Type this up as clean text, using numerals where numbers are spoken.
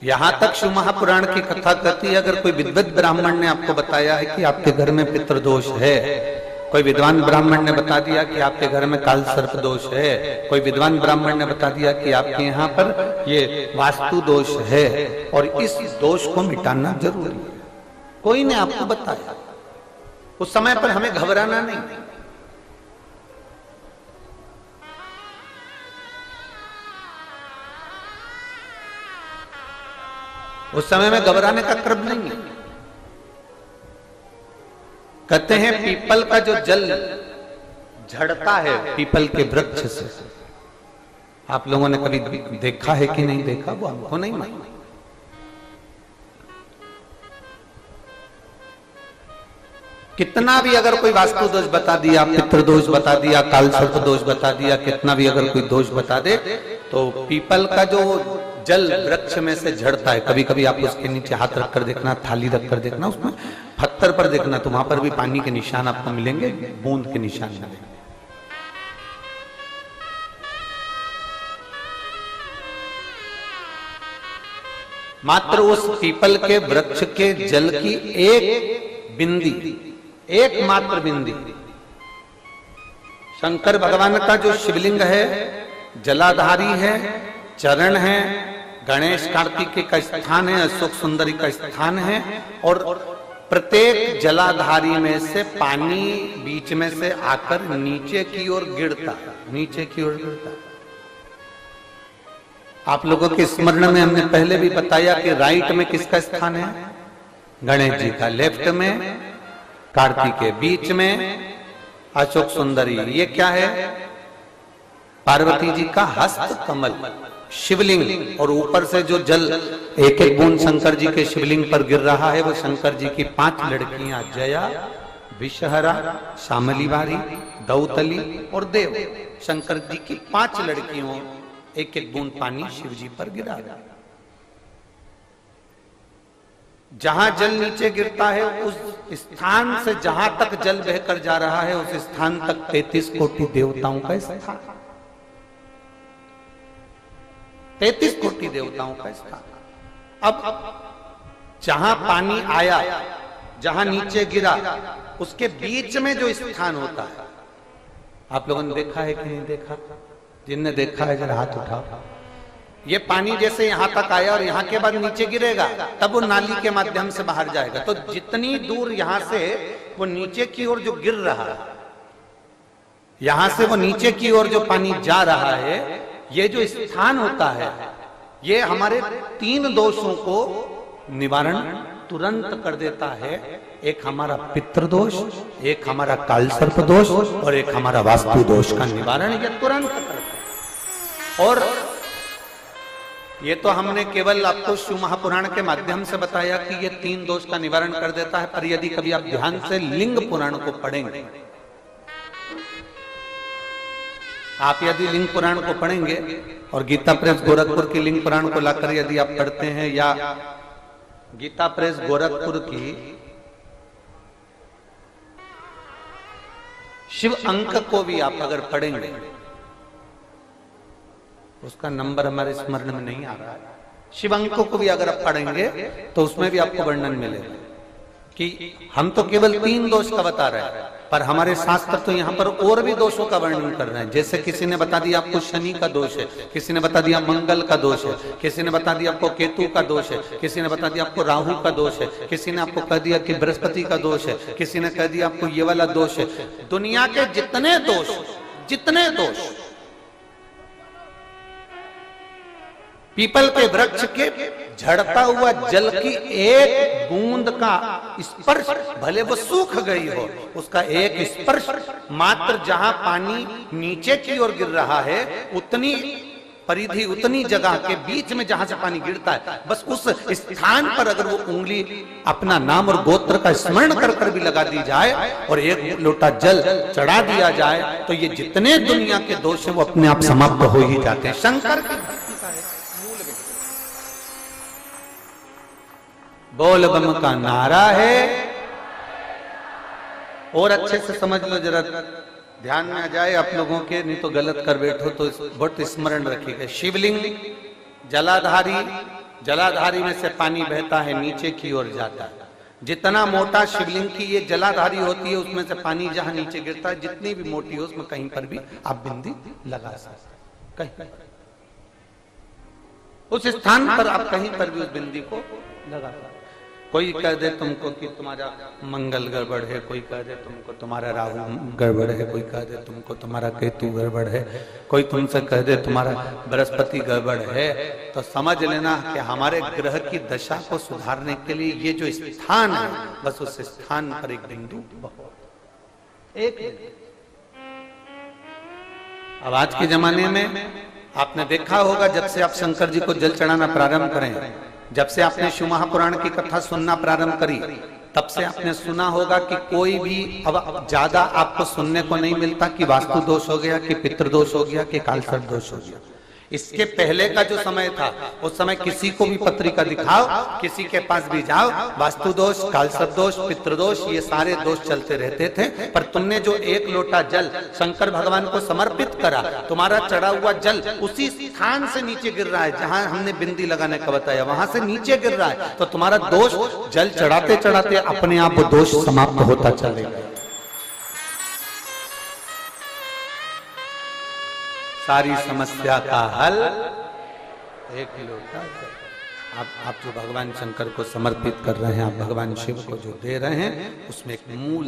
यहां तक शिव महापुराण की कथा कहती है, अगर कोई विद्वत ब्राह्मण ने आपको बताया है कि आपके घर में पितृदोष है, कोई विद्वान ब्राह्मण ने बता दिया कि आपके घर में काल सर्प दोष है, कोई विद्वान ब्राह्मण ने बता दिया कि आपके यहाँ पर ये वास्तु दोष है और इस दोष को मिटाना जरूरी है, कोई ने आपको बताया, उस समय पर हमें घबराना नहीं। उस समय में घबराने का क्रम नहीं है। कहते हैं पीपल का जो जल झड़ता है पीपल के वृक्ष से, आप लोगों ने कभी देखा है कि नहीं देखा वो हमको नहीं मालूम। कितना भी अगर कोई वास्तु दोष बता दिया, पितृदोष बता दिया, काल सर्प दोष बता दिया, कितना भी अगर कोई दोष बता दे, तो पीपल का जो जल वृक्ष में से झड़ता है, कभी कभी आप उसके नीचे हाथ रखकर देखना, थाली रखकर देखना, उसमें पत्थर पर देखना, तो वहां पर भी पानी के निशान आपको मिलेंगे, बूंद के निशान मिलेंगे। मात्र उस पीपल के वृक्ष के जल की एक बिंदी, एकमात्र बिंदी, शंकर भगवान का जो शिवलिंग है, जलाधारी है, चरण है, गणेश कार्तिकेय का स्थान है, अशोक सुंदरी का स्थान है, और प्रत्येक जलाधारी में से पानी बीच में से आकर नीचे की ओर गिरता है, नीचे की ओर गिरता है। आप लोगों के स्मरण में हमने पहले भी बताया कि राइट में किसका स्थान है? गणेश जी का, लेफ्ट में कार्तिकेय, बीच में अशोक सुंदरी। ये क्या है? पार्वती जी का हस्त कमल, शिवलिंग, और ऊपर से जो जल एक एक बूंद शंकर जी के शिवलिंग पर गिर रहा है, वो शंकर जी की 5 लड़कियां, जया, विषहरा, शामली बारी, दौतली और देव, शंकर जी की 5 लड़कियों, एक एक बूंद पानी शिव जी पर गिरा। जहां जल नीचे गिरता है उस स्थान से जहां तक जल बहकर जा रहा है, उस स्थान तक 33 कोटि देवताओं का स्थान, 33 कोटि देवताओं का स्थान। अब जहां पानी आया, जहां नीचे गिरा, उसके बीच में जो स्थान होता है, आप लोगों ने देखा है कि नहीं देखा? जिनने देखा है जरा हाथ उठाओ। ये पानी जैसे यहां तक आया और यहां के बाद नीचे गिरेगा, तब वो नाली के माध्यम से बाहर जाएगा। तो जितनी दूर यहां से वो नीचे की ओर जो गिर रहा है, यहां से वो नीचे की ओर जो पानी जा रहा है, ये जो स्थान होता है, ये हमारे 3 दोषों को निवारण तुरंत कर देता है। एक हमारा पितृदोष, एक हमारा काल सर्प दोष, और एक हमारा वास्तु दोष का निवारण ये तुरंत करता है। और ये तो हमने केवल आपको शिव महापुराण के माध्यम से बताया कि ये 3 दोष का निवारण कर देता है, पर यदि कभी आप ध्यान से लिंग पुराण को पढ़ेंगे, आप यदि लिंग पुराण को पढ़ेंगे और गीता प्रेस गोरखपुर की लिंग पुराण को लाकर यदि आप पढ़ते हैं, या गीता प्रेस गोरखपुर की शिव अंक को भी आप अगर पढ़ेंगे, उसका नंबर हमारे स्मरण में नहीं आ रहा है, शिव अंक को भी अगर आप पढ़ेंगे तो उसमें भी आपको वर्णन मिलेगा कि हम तो केवल 3 दोष का बता रहे हैं, पर हमारे शास्त्र तो यहाँ पर और भी दोषों का वर्णन कर रहे हैं। जैसे किसी ने बता दिया आपको शनि का दोष है, किसी ने बता दिया मंगल का दोष है, किसी ने बता दिया आपको केतु का दोष है, किसी ने बता दिया आपको राहु का दोष है, किसी ने आपको कह दिया कि बृहस्पति का दोष है, किसी ने कह दिया आपको ये वाला दोष है। दुनिया के जितने दोष, जितने दोष पीपल के वृक्ष के झड़ता हुआ जल की एक बूंद का स्पर्श, भले वो सूख गई हो, उसका एक स्पर्श मात्र जहां पानी नीचे की ओर गिर रहा है, उतनी परिधि, उतनी जगह के बीच में जहां से पानी गिरता है, बस उस स्थान पर अगर वो उंगली अपना नाम और गोत्र का स्मरण कर कर भी लगा दी जाए और एक लोटा जल चढ़ा दिया जाए, तो ये जितने दुनिया के दोष हैं वो अपने आप समाप्त हो ही जाते हैं। शंकर की बोल बम का नारा है। और अच्छे से समझ लो, जरा ध्यान में आ जाए आप लोगों के, नहीं तो गलत कर बैठो तो बहुत स्मरण रखिएगा। शिवलिंग, जलाधारी, जलाधारी में से पानी बहता है, नीचे की ओर जाता है। जितना मोटा शिवलिंग की ये जलाधारी होती है, उसमें से पानी जहां नीचे गिरता है, जितनी भी मोटी हो, उसमें कहीं पर भी आप बिंदी लगा सकते, कहीं उस स्थान पर आप कहीं पर भी उस बिंदी को लगा सकते। कोई कह दे तुमको कि तुम्हारा मंगल गड़बड़ है, कोई कह दे तुमको तुम्हारा राहु गड़बड़ है, कोई कह दे तुमको तुम्हारा केतु गड़बड़ है, कोई तुमसे कह दे तुम्हारा बृहस्पति गड़बड़ है, तो समझ लेना कि हमारे ग्रह की दशा को सुधारने के लिए ये जो स्थान है, बस उस स्थान पर एक बिंदु एक। अब आज के जमाने में आपने देखा होगा, जब से आप शंकर जी को जल चढ़ाना प्रारंभ करें, जब से आपने शिव महापुराण की कथा सुनना प्रारंभ करी, तब से आपने सुना होगा कि कोई भी अब ज्यादा आपको सुनने को नहीं मिलता कि वास्तु दोष हो गया, कि पितृ दोष हो गया, कि कालसर्प दोष हो गया। इसके पहले का जो समय था, उस समय किसी को भी पत्रिका दिखाओ, किसी के पास भी जाओ, वास्तु दोष, कालसर्प दोष, पितृदोष, ये सारे दोष चलते रहते थे। पर तुमने जो एक लोटा जल शंकर भगवान को समर्पित करा, तुम्हारा चढ़ा हुआ जल उसी स्थान से नीचे गिर रहा है जहां हमने बिंदी लगाने का बताया, वहां से नीचे गिर रहा है, तो तुम्हारा दोष जल चढ़ाते चढ़ाते अपने आप वो दोष समाप्त होता चलेगा। सारी समस्या का हल एक लोटा जल। आप जो भगवान शंकर को समर्पित कर रहे हैं, आप भगवान शिव को जो दे रहे हैं, उसमें एक मूल